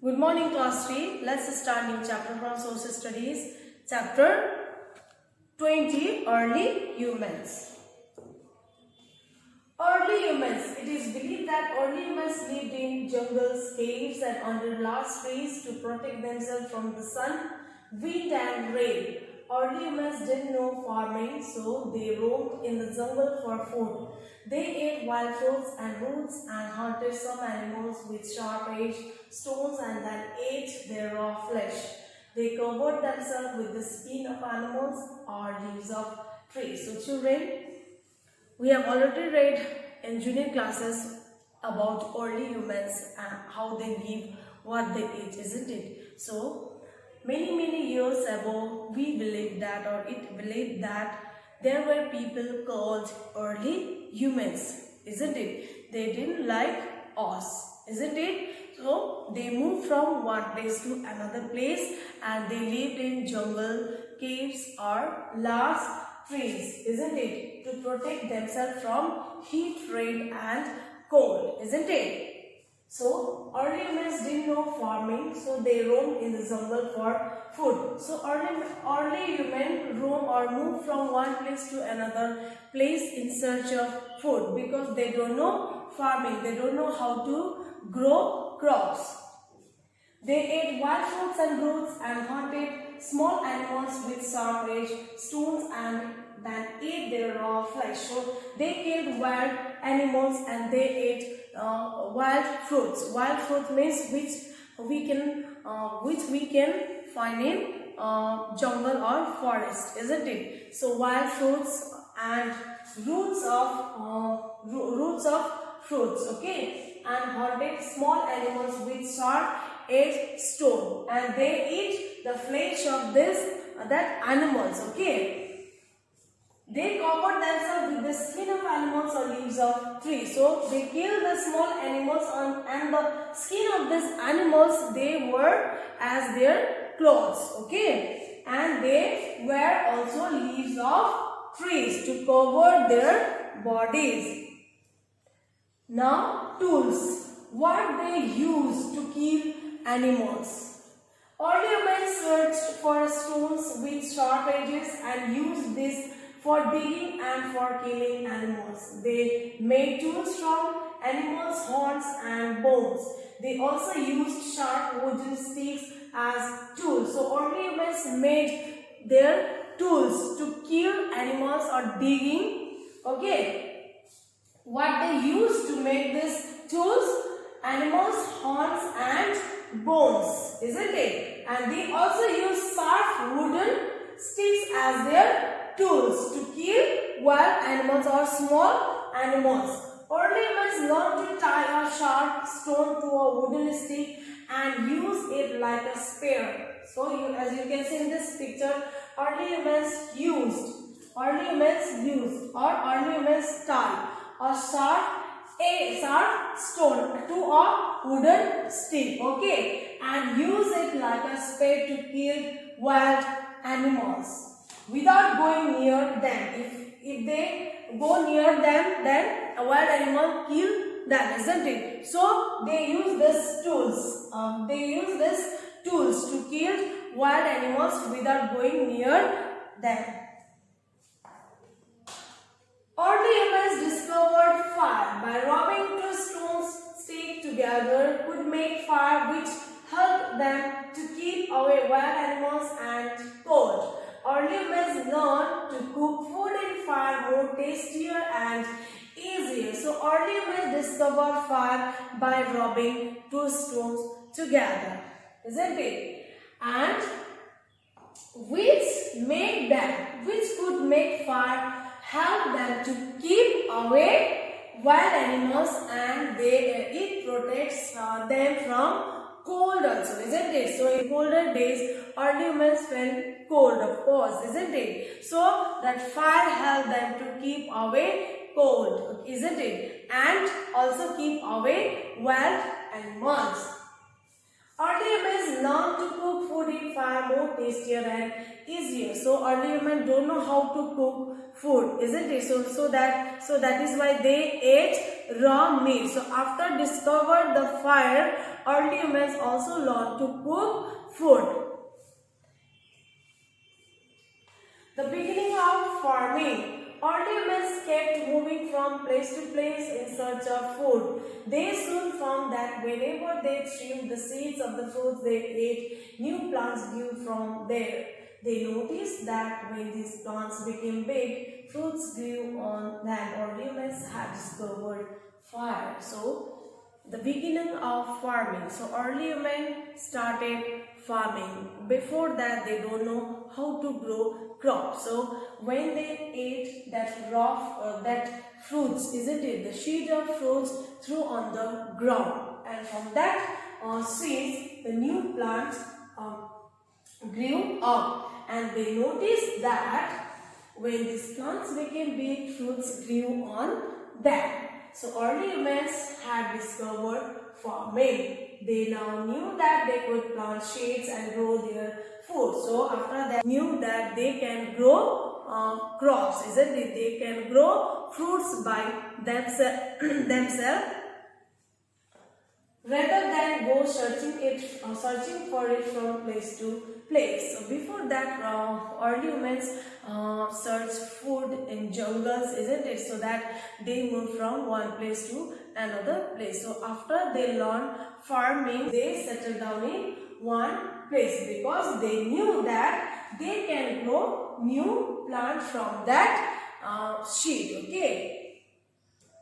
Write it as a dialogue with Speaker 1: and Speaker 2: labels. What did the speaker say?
Speaker 1: Good morning, class 3. Let's start new chapter from social studies. Chapter 20, Early Humans. Early humans. It is believed that early humans lived in jungles, caves and under large trees to protect themselves from the sun, wind and rain. Early humans didn't know farming, so they roamed in the jungle for food. They ate wild fruits and roots and hunted some animals with sharp-edged stones and then ate their raw flesh. They covered themselves with the skin of animals or leaves of trees. So children, we have already read in junior classes about early humans and how they live, what they eat, isn't it? So many years ago, we believed that, or it believed that there were people called early humans, isn't it? They didn't like us, isn't it? So they moved from one place to another place and they lived in jungle, caves or large trees, isn't it? To protect themselves from heat, rain and cold, isn't it? So early humans didn't know farming, so they roamed in the jungle for food. So early humans roam or move from one place to another place in search of food because they don't know farming, they don't know how to grow crops. They ate wild fruits and roots and hunted small animals with sharp-edged stones and then ate their raw flesh. So they killed wild animals and they ate wild fruits. Wild fruit means which we can find in jungle or forest, isn't it? So wild fruits and roots of fruits, okay, and hunted small animals with sharp-edged stone, and they eat the flesh of that animals, okay. They covered themselves with the skin of animals or leaves of trees. So they killed the small animals and the skin of these animals they were as their clothes, okay. And they wear also leaves of trees to cover their bodies. Now tools, what they used to kill animals. Early humans searched for stones with sharp edges and used this for digging and for killing animals. They made tools from animals' horns and bones. They also used sharp wooden sticks as tools. So early humans made their tools to kill animals or digging. Okay. What they used to make these tools? Animals' horns and bones, isn't it? And they also use sharp wooden sticks as their tools to kill wild animals or small animals. Early humans learned to tie a sharp stone to a wooden stick and use it like a spear. So as you can see in this picture, early humans tie a sharp stone to a wooden stick, okay, and use it like a spear to kill wild animals without going near them. If they go near them, then a wild animal kill them, isn't it? So they use these tools. To kill wild animals without going near them. Early humans discovered fire. By rubbing two stones stick together could make fire, which helped them to keep away wild animals and cold. Early humans learned to cook food in fire more tastier and easier. So early humans discovered fire by rubbing two stones together, isn't it? And which could make fire, help them to keep away wild animals, and it protects them from cold also, isn't it? So in colder days, early humans felt cold, of course, isn't it? So that fire helped them to keep away cold, isn't it? And also keep away wild animals. Early humans learned to cook food in fire more tastier and easier. So early humans don't know how to cook food, isn't it? So that is why they ate raw meat. So after discovered the fire, early humans also learned to cook food. The beginning of farming. Early humans kept moving from place to place in search of food. They soon found that whenever they trimmed the seeds of the fruits they ate, new plants grew from there. They noticed that when these plants became big, fruits grew on land. Early humans had discovered fire. So, the beginning of farming. So early men started farming. Before that, they don't know how to grow crops. So when they ate that that fruits, isn't it, the seed of fruits threw on the ground, and from that seeds the new plants grew up, and they noticed that when these plants became big, fruits grew on them. So early humans had discovered farming. They now knew that they could plant shades and grow their food. So after that, knew that they can grow crops, isn't it? They can grow fruits by themselves rather than go searching for it from place to place. So before that, early humans searched food in jungles, isn't it? So that they move from one place to another place. So after they learned farming, they settled down in one place because they knew that they can grow new plants from that seed. Okay.